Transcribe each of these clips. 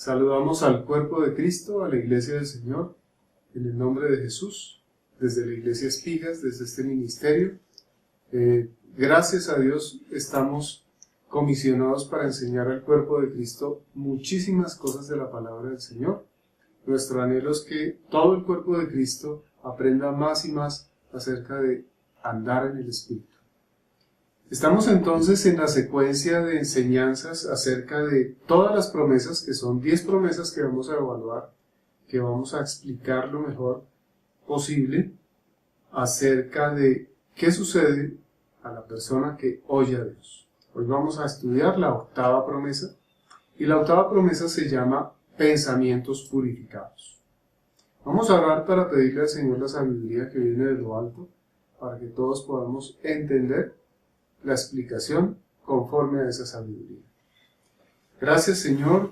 Saludamos al cuerpo de Cristo, a la Iglesia del Señor, en el nombre de Jesús, desde la Iglesia Espigas, desde este ministerio. Gracias a Dios estamos comisionados para enseñar al cuerpo de Cristo muchísimas cosas de la palabra del Señor. Nuestro anhelo es que todo el cuerpo de Cristo aprenda más y más acerca de andar en el Espíritu. Estamos entonces en la secuencia de enseñanzas acerca de todas las promesas, que son 10 promesas que vamos a evaluar, que vamos a explicar lo mejor posible acerca de qué sucede a la persona que oye a Dios. Hoy vamos a estudiar la octava promesa, y la octava promesa se llama pensamientos purificados. Vamos a orar para pedirle al Señor la sabiduría que viene de lo alto, para que todos podamos entender la explicación conforme a esa sabiduría. Gracias, Señor,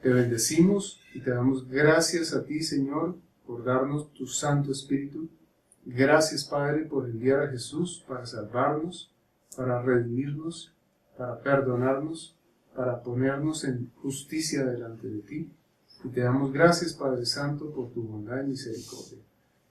te bendecimos y te damos gracias a ti, Señor, por darnos tu Santo Espíritu. Gracias, Padre, por enviar a Jesús para salvarnos, para redimirnos, para perdonarnos, para ponernos en justicia delante de ti. Y te damos gracias, Padre Santo, por tu bondad y misericordia.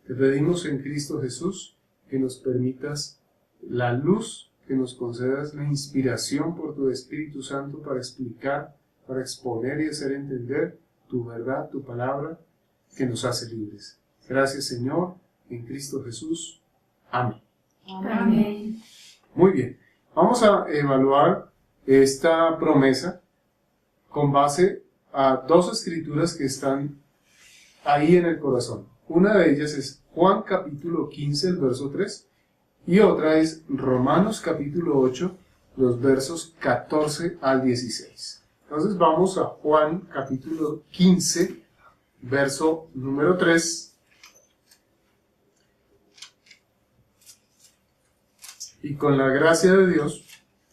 Te pedimos en Cristo Jesús que nos permitas la luz, que nos concedas la inspiración por tu Espíritu Santo para explicar, para exponer y hacer entender tu verdad, tu palabra, que nos hace libres. Gracias, Señor, en Cristo Jesús. Amén. Amén. Muy bien, vamos a evaluar esta promesa con base a dos escrituras que están ahí en el corazón. Una de ellas es Juan capítulo 15, el verso 3, y otra es Romanos capítulo 8, los versos 14 al 16. Entonces vamos a Juan capítulo 15, verso número 3. Y con la gracia de Dios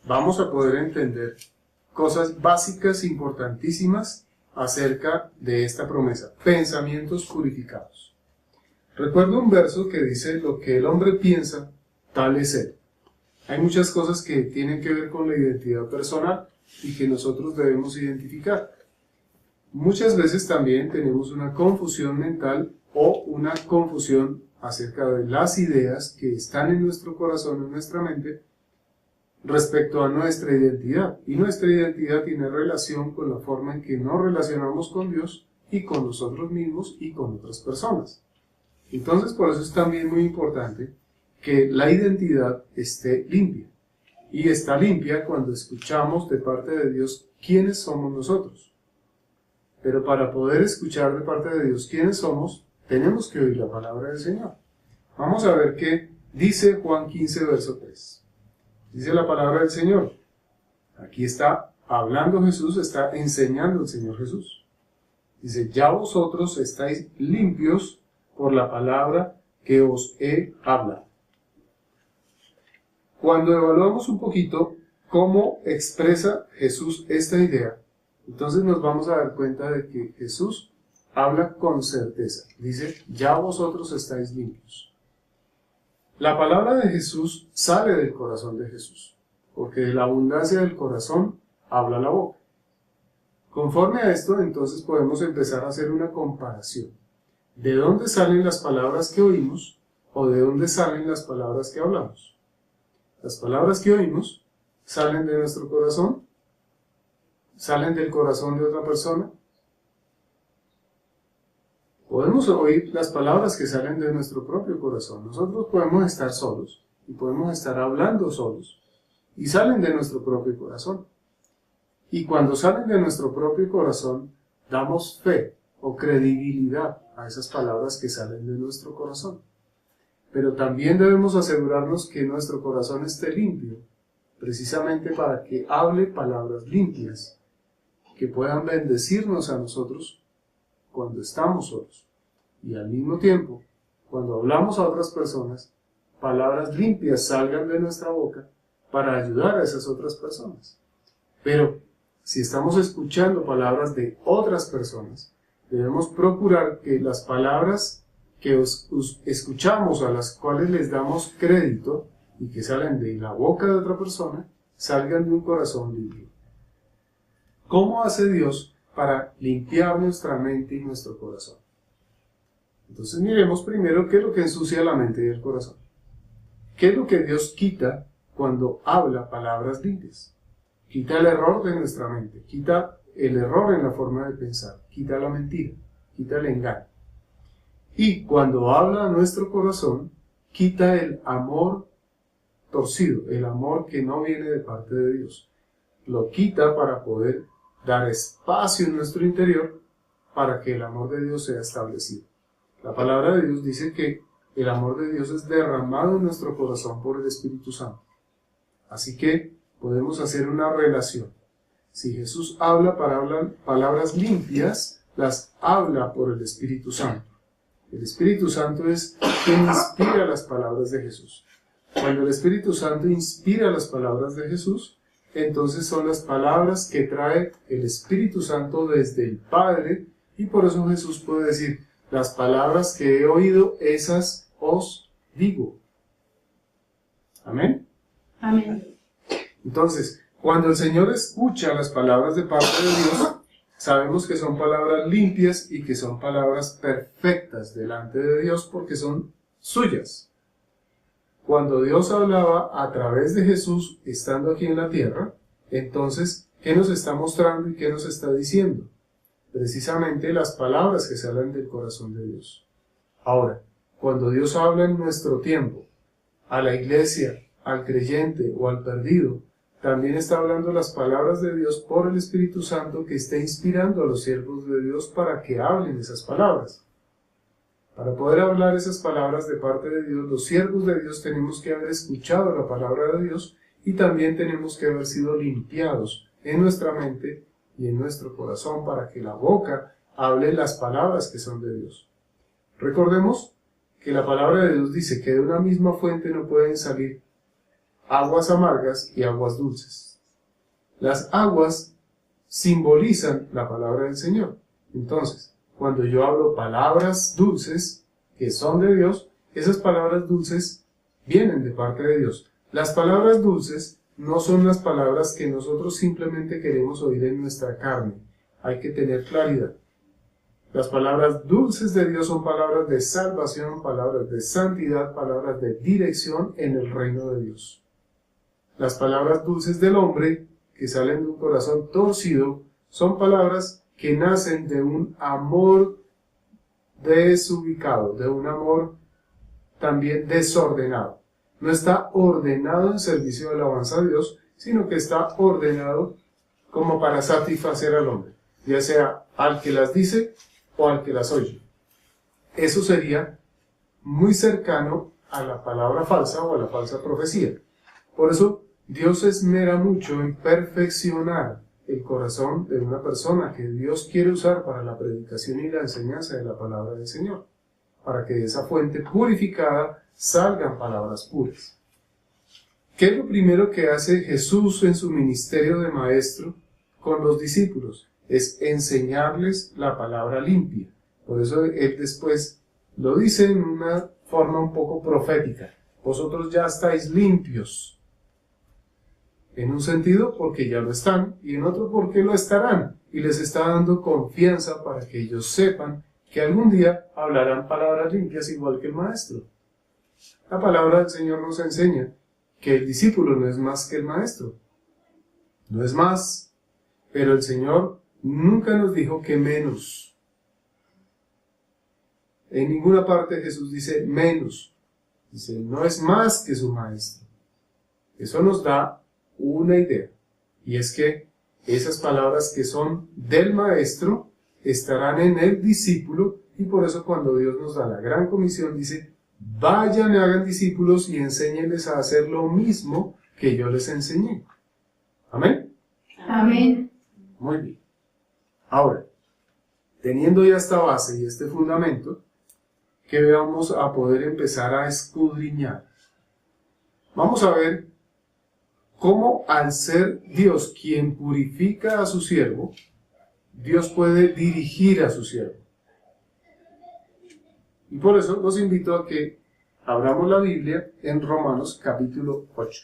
vamos a poder entender cosas básicas importantísimas acerca de esta promesa. Pensamientos purificados. Recuerdo un verso que dice: lo que el hombre piensa, tal es él. Hay muchas cosas que tienen que ver con la identidad personal y que nosotros debemos identificar. Muchas veces también tenemos una confusión mental o una confusión acerca de las ideas que están en nuestro corazón, en nuestra mente, respecto a nuestra identidad. Y nuestra identidad tiene relación con la forma en que nos relacionamos con Dios y con nosotros mismos y con otras personas. Entonces, por eso es también muy importante que la identidad esté limpia. Y está limpia cuando escuchamos de parte de Dios quiénes somos nosotros. Pero para poder escuchar de parte de Dios quiénes somos, tenemos que oír la palabra del Señor. Vamos a ver qué dice Juan 15, verso 3. Dice la palabra del Señor. Aquí está hablando Jesús, está enseñando el Señor Jesús. Dice: ya vosotros estáis limpios por la palabra que os he hablado. Cuando evaluamos un poquito cómo expresa Jesús esta idea, entonces nos vamos a dar cuenta de que Jesús habla con certeza. Dice: ya vosotros estáis limpios. La palabra de Jesús sale del corazón de Jesús, porque de la abundancia del corazón habla la boca. Conforme a esto, entonces podemos empezar a hacer una comparación. ¿De dónde salen las palabras que oímos o de dónde salen las palabras que hablamos? Las palabras que oímos salen de nuestro corazón, salen del corazón de otra persona. Podemos oír las palabras que salen de nuestro propio corazón. Nosotros podemos estar solos y podemos estar hablando solos y salen de nuestro propio corazón. Y cuando salen de nuestro propio corazón, damos fe o credibilidad a esas palabras que salen de nuestro corazón. Pero también debemos asegurarnos que nuestro corazón esté limpio, precisamente para que hable palabras limpias, que puedan bendecirnos a nosotros cuando estamos solos. Y al mismo tiempo, cuando hablamos a otras personas, palabras limpias salgan de nuestra boca para ayudar a esas otras personas. Pero si estamos escuchando palabras de otras personas, debemos procurar que las palabras que escuchamos, a las cuales les damos crédito y que salen de la boca de otra persona, salgan de un corazón limpio. ¿Cómo hace Dios para limpiar nuestra mente y nuestro corazón. Entonces miremos primero qué es lo que ensucia la mente y el corazón. ¿Qué es lo que Dios quita cuando habla palabras limpias? Quita el error de nuestra mente, quita el error en la forma de pensar, quita la mentira, quita el engaño. Y cuando habla a nuestro corazón, quita el amor torcido, el amor que no viene de parte de Dios. Lo quita para poder dar espacio en nuestro interior para que el amor de Dios sea establecido. La palabra de Dios dice que el amor de Dios es derramado en nuestro corazón por el Espíritu Santo. Así que podemos hacer una relación. Si Jesús habla palabras limpias, las habla por el Espíritu Santo. El Espíritu Santo es quien inspira las palabras de Jesús. Cuando el Espíritu Santo inspira las palabras de Jesús, entonces son las palabras que trae el Espíritu Santo desde el Padre, y por eso Jesús puede decir: las palabras que he oído, esas os digo. ¿Amén? Amén. Entonces, cuando el Señor escucha las palabras de parte de Dios, sabemos que son palabras limpias y que son palabras perfectas delante de Dios porque son suyas. Cuando Dios hablaba a través de Jesús estando aquí en la tierra, entonces, ¿qué nos está mostrando y qué nos está diciendo? Precisamente las palabras que salen del corazón de Dios. Ahora, cuando Dios habla en nuestro tiempo, a la iglesia, al creyente o al perdido, también está hablando las palabras de Dios por el Espíritu Santo que está inspirando a los siervos de Dios para que hablen esas palabras. Para poder hablar esas palabras de parte de Dios, los siervos de Dios tenemos que haber escuchado la palabra de Dios y también tenemos que haber sido limpiados en nuestra mente y en nuestro corazón para que la boca hable las palabras que son de Dios. Recordemos que la palabra de Dios dice que de una misma fuente no pueden salir aguas amargas y aguas dulces. Las aguas simbolizan la palabra del Señor. Entonces, cuando yo hablo palabras dulces que son de Dios, esas palabras dulces vienen de parte de Dios. Las palabras dulces no son las palabras que nosotros simplemente queremos oír en nuestra carne. Hay que tener claridad. Las palabras dulces de Dios son palabras de salvación, palabras de santidad, palabras de dirección en el reino de Dios. Las palabras dulces del hombre, que salen de un corazón torcido, son palabras que nacen de un amor desubicado, de un amor también desordenado. No está ordenado en servicio de alabanza a Dios, sino que está ordenado como para satisfacer al hombre, ya sea al que las dice o al que las oye. Eso sería muy cercano a la palabra falsa o a la falsa profecía. Por eso Dios se esmera mucho en perfeccionar el corazón de una persona que Dios quiere usar para la predicación y la enseñanza de la palabra del Señor, para que de esa fuente purificada salgan palabras puras. ¿Qué es lo primero que hace Jesús en su ministerio de maestro con los discípulos? Es enseñarles la palabra limpia. Por eso Él después lo dice en una forma un poco profética. Vosotros ya estáis limpios. En un sentido porque ya lo están y en otro porque lo estarán. Y les está dando confianza para que ellos sepan que algún día hablarán palabras limpias igual que el maestro. La palabra del Señor nos enseña que el discípulo no es más que el maestro. No es más. Pero el Señor nunca nos dijo que menos. En ninguna parte Jesús dice menos. Dice, no es más que su maestro. Eso nos da una idea. Y es que esas palabras que son del maestro estarán en el discípulo. Y por eso cuando Dios nos da la gran comisión dice, vayan y hagan discípulos y enséñenles a hacer lo mismo que yo les enseñé. ¿Amén? Amén. Muy bien. Ahora, teniendo ya esta base y este fundamento, ¿qué vamos a poder empezar a escudriñar? Vamos a ver cómo al ser Dios quien purifica a su siervo, Dios puede dirigir a su siervo. Y por eso los invito a que abramos la Biblia en Romanos capítulo 8.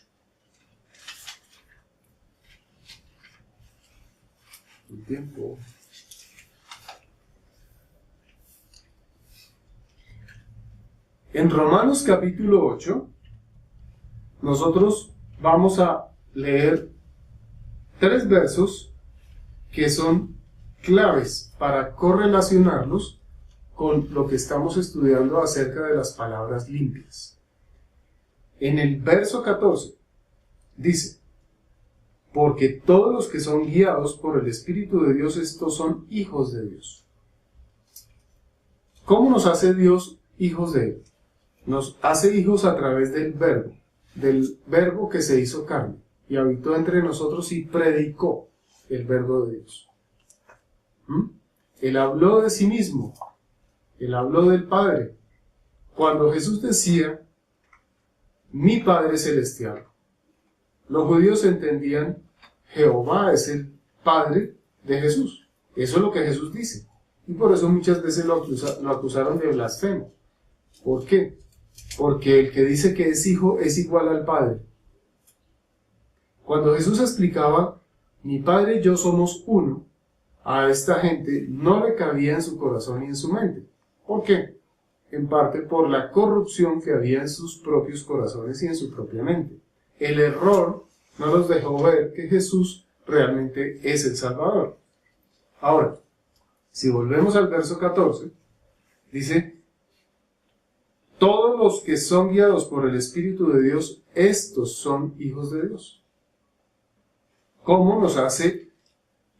El tiempo. En Romanos capítulo 8, nosotros vamos a leer 3 versos que son claves para correlacionarlos con lo que estamos estudiando acerca de las palabras limpias. En el verso 14 dice: porque todos los que son guiados por el Espíritu de Dios, estos son hijos de Dios. ¿Cómo nos hace Dios hijos de Él? Nos hace hijos a través del verbo que se hizo carne y habitó entre nosotros y predicó el verbo de Dios. Él habló de sí mismo, Él habló del Padre. Cuando Jesús decía, mi Padre Celestial, los judíos entendían, Jehová es el Padre de Jesús. Eso es lo que Jesús dice. Y por eso muchas veces lo acusaron de blasfemo. ¿Por qué? Porque el que dice que es hijo es igual al Padre. Cuando Jesús explicaba, mi Padre y yo somos uno, a esta gente no le cabía en su corazón y en su mente. ¿Por qué? En parte por la corrupción que había en sus propios corazones y en su propia mente. El error no los dejó ver que Jesús realmente es el Salvador. Ahora, si volvemos al verso 14, dice, todos los que son guiados por el Espíritu de Dios, estos son hijos de Dios. ¿Cómo nos hace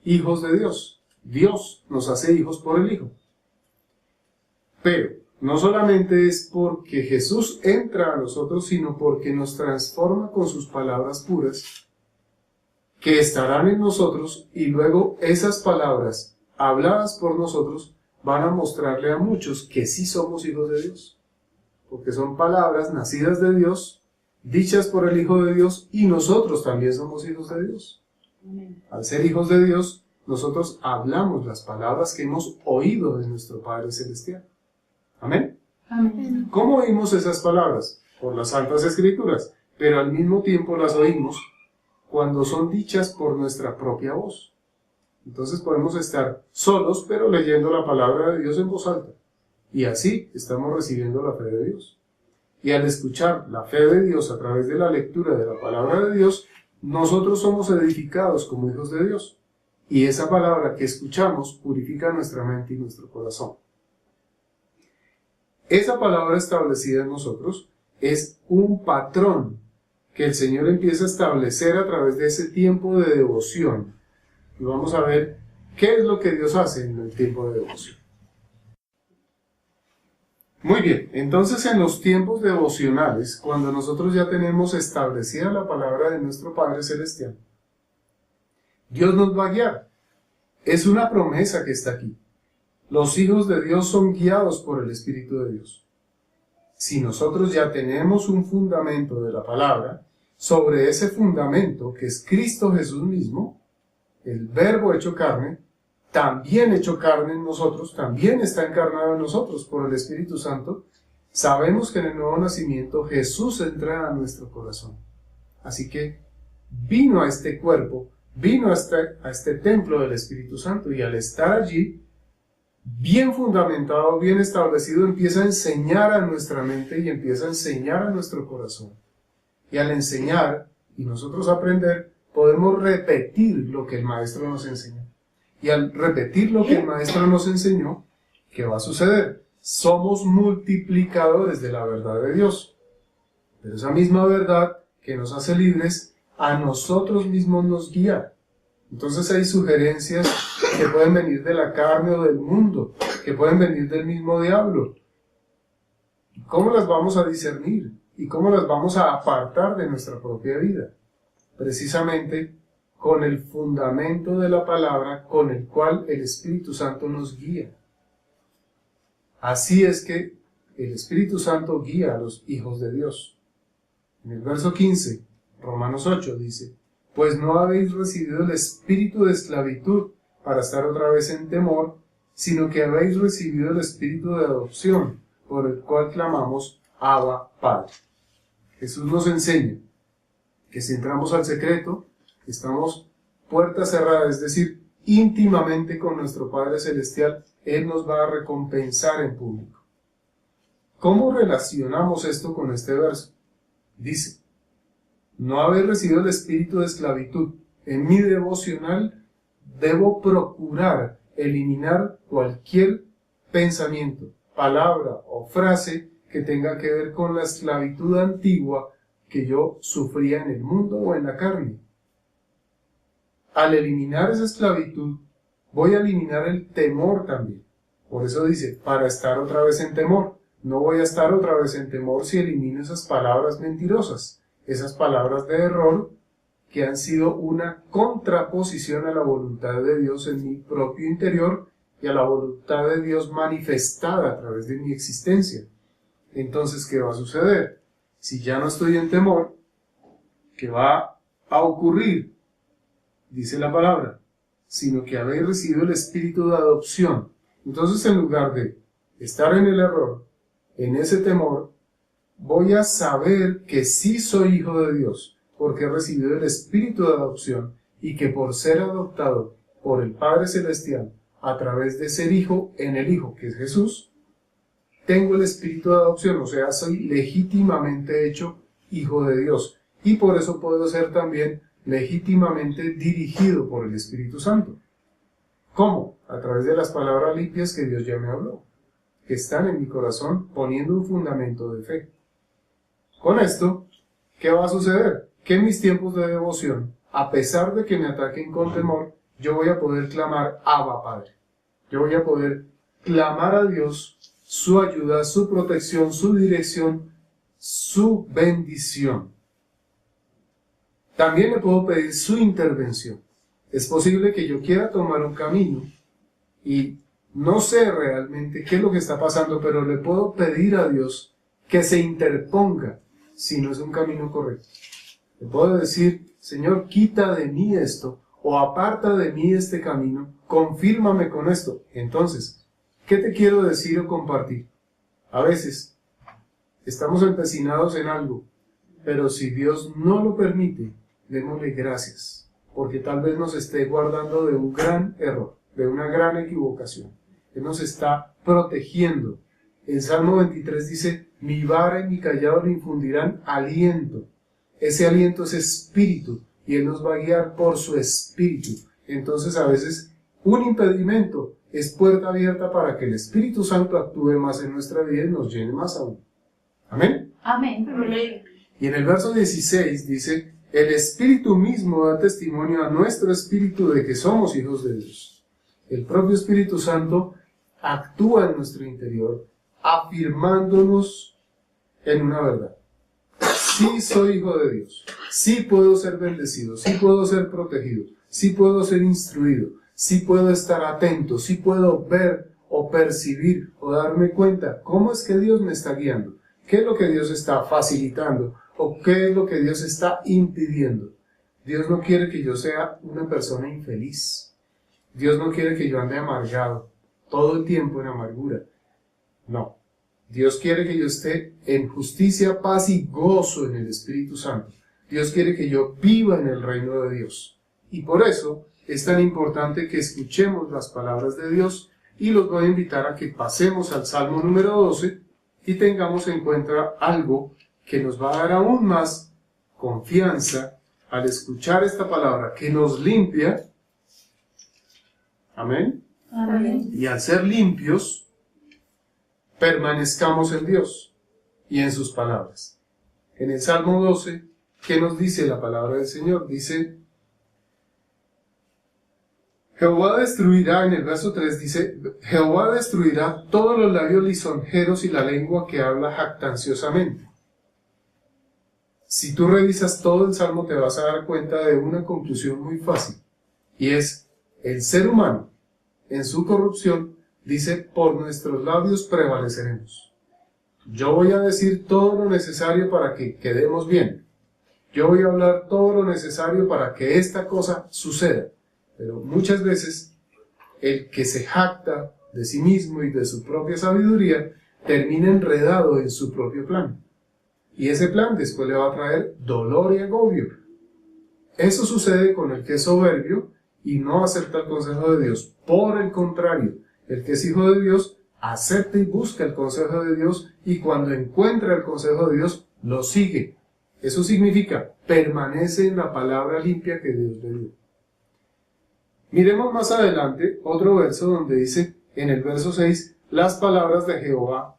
hijos de Dios? Dios nos hace hijos por el Hijo. Pero no solamente es porque Jesús entra a nosotros, sino porque nos transforma con sus palabras puras, que estarán en nosotros, y luego esas palabras habladas por nosotros van a mostrarle a muchos que sí somos hijos de Dios. Porque son palabras nacidas de Dios, dichas por el Hijo de Dios, y nosotros también somos hijos de Dios. Al ser hijos de Dios, nosotros hablamos las palabras que hemos oído de nuestro Padre Celestial. ¿Amén? Amén. ¿Cómo oímos esas palabras? Por las Santas Escrituras, pero al mismo tiempo las oímos cuando son dichas por nuestra propia voz. Entonces podemos estar solos, pero leyendo la palabra de Dios en voz alta. Y así estamos recibiendo la fe de Dios. Y al escuchar la fe de Dios a través de la lectura de la palabra de Dios, nosotros somos edificados como hijos de Dios. Y esa palabra que escuchamos purifica nuestra mente y nuestro corazón. Esa palabra establecida en nosotros es un patrón que el Señor empieza a establecer a través de ese tiempo de devoción. Y vamos a ver qué es lo que Dios hace en el tiempo de devoción. Muy bien, entonces en los tiempos devocionales, cuando nosotros ya tenemos establecida la palabra de nuestro Padre Celestial, Dios nos va a guiar. Es una promesa que está aquí. Los hijos de Dios son guiados por el Espíritu de Dios. Si nosotros ya tenemos un fundamento de la palabra, sobre ese fundamento que es Cristo Jesús mismo, el Verbo hecho carne, también hecho carne en nosotros, también está encarnado en nosotros por el Espíritu Santo, sabemos que en el nuevo nacimiento Jesús entra a nuestro corazón. Así que vino a este cuerpo, vino a este templo del Espíritu Santo, y al estar allí, bien fundamentado, bien establecido, empieza a enseñar a nuestra mente y empieza a enseñar a nuestro corazón. Y al enseñar, y nosotros aprender, podemos repetir lo que el Maestro nos enseñó. Y al repetir lo que el Maestro nos enseñó, ¿qué va a suceder? Somos multiplicadores de la verdad de Dios. Pero esa misma verdad que nos hace libres, a nosotros mismos nos guía. Entonces hay sugerencias que pueden venir de la carne o del mundo, que pueden venir del mismo diablo. ¿Cómo las vamos a discernir? ¿Y cómo las vamos a apartar de nuestra propia vida? Precisamente con el fundamento de la palabra con el cual el Espíritu Santo nos guía. Así es que el Espíritu Santo guía a los hijos de Dios. En el verso 15, Romanos 8 dice, pues no habéis recibido el espíritu de esclavitud para estar otra vez en temor, sino que habéis recibido el espíritu de adopción, por el cual clamamos, Abba, Padre. Jesús nos enseña que si entramos al secreto, estamos puerta cerrada, es decir, íntimamente con nuestro Padre Celestial, Él nos va a recompensar en público. ¿Cómo relacionamos esto con este verso? Dice, no haber recibido el espíritu de esclavitud. En mi devocional debo procurar eliminar cualquier pensamiento, palabra o frase que tenga que ver con la esclavitud antigua que yo sufría en el mundo o en la carne. Al eliminar esa esclavitud, voy a eliminar el temor también. Por eso dice, para estar otra vez en temor. No voy a estar otra vez en temor si elimino esas palabras mentirosas, esas palabras de error que han sido una contraposición a la voluntad de Dios en mi propio interior y a la voluntad de Dios manifestada a través de mi existencia. Entonces, ¿qué va a suceder? Si ya no estoy en temor, ¿qué va a ocurrir? Dice la palabra, sino que habéis recibido el espíritu de adopción. Entonces, en lugar de estar en el error, en ese temor, voy a saber que sí soy hijo de Dios, porque he recibido el espíritu de adopción y que por ser adoptado por el Padre Celestial, a través de ser hijo en el Hijo, que es Jesús, tengo el espíritu de adopción, o sea, soy legítimamente hecho hijo de Dios. Y por eso puedo ser también legítimamente dirigido por el Espíritu Santo. ¿Cómo? A través de las palabras limpias que Dios ya me habló, que están en mi corazón poniendo un fundamento de fe. Con esto, ¿qué va a suceder? Que en mis tiempos de devoción, a pesar de que me ataquen con temor, yo voy a poder clamar Abba Padre. Yo voy a poder clamar a Dios su ayuda, su protección, su dirección, su bendición. También le puedo pedir su intervención. Es posible que yo quiera tomar un camino y no sé realmente qué es lo que está pasando, pero le puedo pedir a Dios que se interponga si no es un camino correcto. Le puedo decir, Señor, quita de mí esto, o aparta de mí este camino, confírmame con esto. Entonces, ¿qué te quiero decir o compartir? A veces, estamos empecinados en algo, pero si Dios no lo permite, démosle gracias, porque tal vez nos esté guardando de un gran error, de una gran equivocación. Él nos está protegiendo. El Salmo 23 dice, mi vara y mi callado le infundirán aliento. Ese aliento es espíritu, y Él nos va a guiar por su espíritu. Entonces a veces un impedimento es puerta abierta para que el Espíritu Santo actúe más en nuestra vida y nos llene más aún. ¿Amén? Amén. Amén. Y en el verso 16 dice, el Espíritu mismo da testimonio a nuestro espíritu de que somos hijos de Dios. El propio Espíritu Santo actúa en nuestro interior, afirmándonos en una verdad. Sí soy hijo de Dios, sí puedo ser bendecido, sí puedo ser protegido, sí puedo ser instruido, sí puedo estar atento, sí puedo ver o percibir o darme cuenta cómo es que Dios me está guiando, qué es lo que Dios está facilitando o qué es lo que Dios está impidiendo. Dios no quiere que yo sea una persona infeliz. Dios no quiere que yo ande amargado todo el tiempo en amargura. No. Dios quiere que yo esté en justicia, paz y gozo en el Espíritu Santo. Dios quiere que yo viva en el reino de Dios. Y por eso es tan importante que escuchemos las palabras de Dios y los voy a invitar a que pasemos al Salmo número 12 y tengamos en cuenta algo que nos va a dar aún más confianza al escuchar esta palabra que nos limpia. Amén. Amén. Y al ser limpios, permanezcamos en Dios y en sus palabras. En el Salmo 12, ¿qué nos dice la palabra del Señor? Dice, Jehová destruirá, en el verso 3 dice, Jehová destruirá todos los labios lisonjeros y la lengua que habla jactanciosamente. Si tú revisas todo el Salmo te vas a dar cuenta de una conclusión muy fácil, y es, el ser humano, en su corrupción, dice, por nuestros labios prevaleceremos. Yo voy a decir todo lo necesario para que quedemos bien. Yo voy a hablar todo lo necesario para que esta cosa suceda. Pero muchas veces, el que se jacta de sí mismo y de su propia sabiduría, termina enredado en su propio plan. Y ese plan después le va a traer dolor y agobio. Eso sucede con el que es soberbio y no acepta el consejo de Dios. Por el contrario, el que es hijo de Dios acepta y busca el consejo de Dios, y cuando encuentra el consejo de Dios, lo sigue. Eso significa, permanece en la palabra limpia que Dios le dio. Miremos más adelante otro verso donde dice, en el verso 6, las palabras de Jehová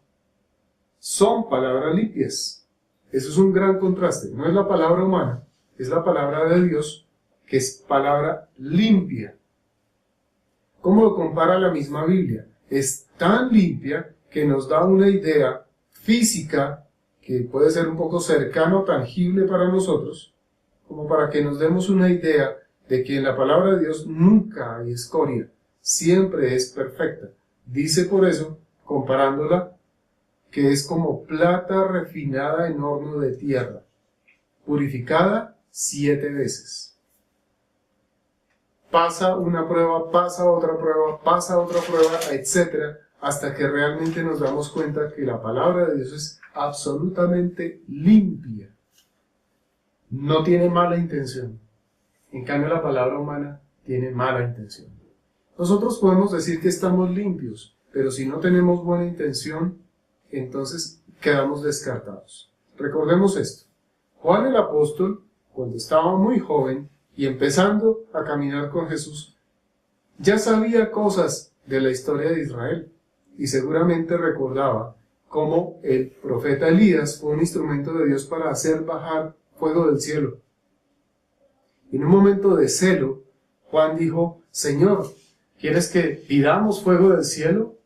son palabras limpias. Eso es un gran contraste. No es la palabra humana, es la palabra de Dios, que es palabra limpia. ¿Cómo lo compara la misma Biblia? Es tan limpia que nos da una idea física que puede ser un poco cercano, tangible para nosotros, como para que nos demos una idea de que en la palabra de Dios nunca hay escoria, siempre es perfecta. Dice por eso, comparándola, que es como plata refinada en horno de tierra, purificada 7 veces. Pasa una prueba, pasa otra prueba, etc., hasta que realmente nos damos cuenta que la palabra de Dios es absolutamente limpia. No tiene mala intención. En cambio, la palabra humana tiene mala intención. Nosotros podemos decir que estamos limpios, pero si no tenemos buena intención, entonces quedamos descartados. Recordemos esto. Juan el apóstol, cuando estaba muy joven y empezando a caminar con Jesús, ya sabía cosas de la historia de Israel y seguramente recordaba cómo el profeta Elías fue un instrumento de Dios para hacer bajar fuego del cielo. Y en un momento de celo, Juan dijo, Señor, ¿quieres que pidamos fuego del cielo?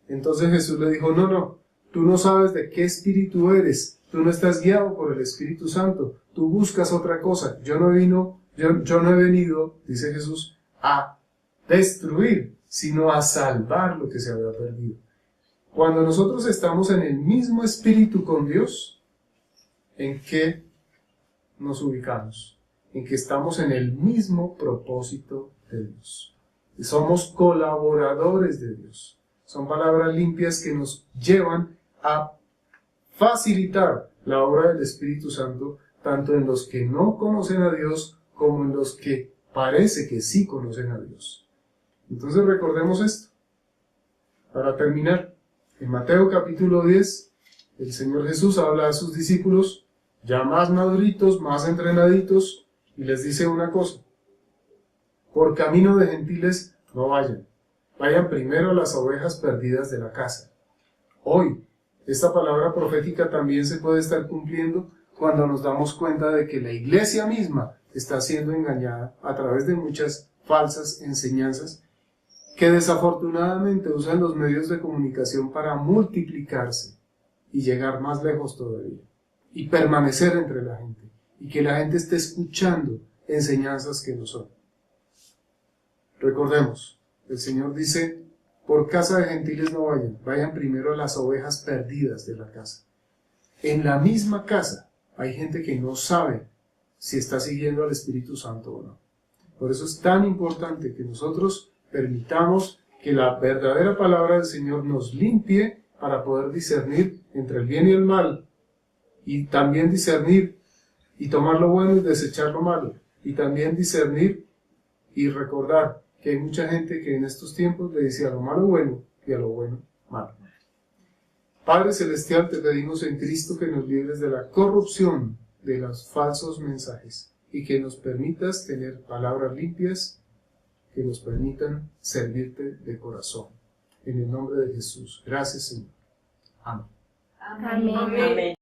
Entonces Jesús le dijo, no, tú no sabes de qué espíritu eres, tú no estás guiado por el Espíritu Santo, tú buscas otra cosa, yo no he venido, dice Jesús, a destruir, sino a salvar lo que se había perdido. Cuando nosotros estamos en el mismo espíritu con Dios, ¿en qué nos ubicamos? En que estamos en el mismo propósito de Dios. Y somos colaboradores de Dios. Son palabras limpias que nos llevan a facilitar la obra del Espíritu Santo, tanto en los que no conocen a Dios como en los que parece que sí conocen a Dios. Entonces recordemos esto. Para terminar, en Mateo capítulo 10, el Señor Jesús habla a sus discípulos, ya más maduritos, más entrenaditos, y les dice una cosa: por camino de gentiles no vayan, vayan primero a las ovejas perdidas de la casa. Hoy, esta palabra profética también se puede estar cumpliendo cuando nos damos cuenta de que la iglesia misma está siendo engañada a través de muchas falsas enseñanzas que desafortunadamente usan los medios de comunicación para multiplicarse y llegar más lejos todavía, y permanecer entre la gente, y que la gente esté escuchando enseñanzas que no son. Recordemos, el Señor dice, por casa de gentiles no vayan, vayan primero a las ovejas perdidas de la casa. En la misma casa hay gente que no sabe si está siguiendo al Espíritu Santo o no. Por eso es tan importante que nosotros permitamos que la verdadera palabra del Señor nos limpie para poder discernir entre el bien y el mal, y también discernir y tomar lo bueno y desechar lo malo, y también discernir y recordar que hay mucha gente que en estos tiempos le dice a lo malo bueno y a lo bueno malo. Padre Celestial, te pedimos en Cristo que nos libres de la corrupción de los falsos mensajes y que nos permitas tener palabras limpias que nos permitan servirte de corazón. En el nombre de Jesús. Gracias, Señor. Amén. Amén. Amén.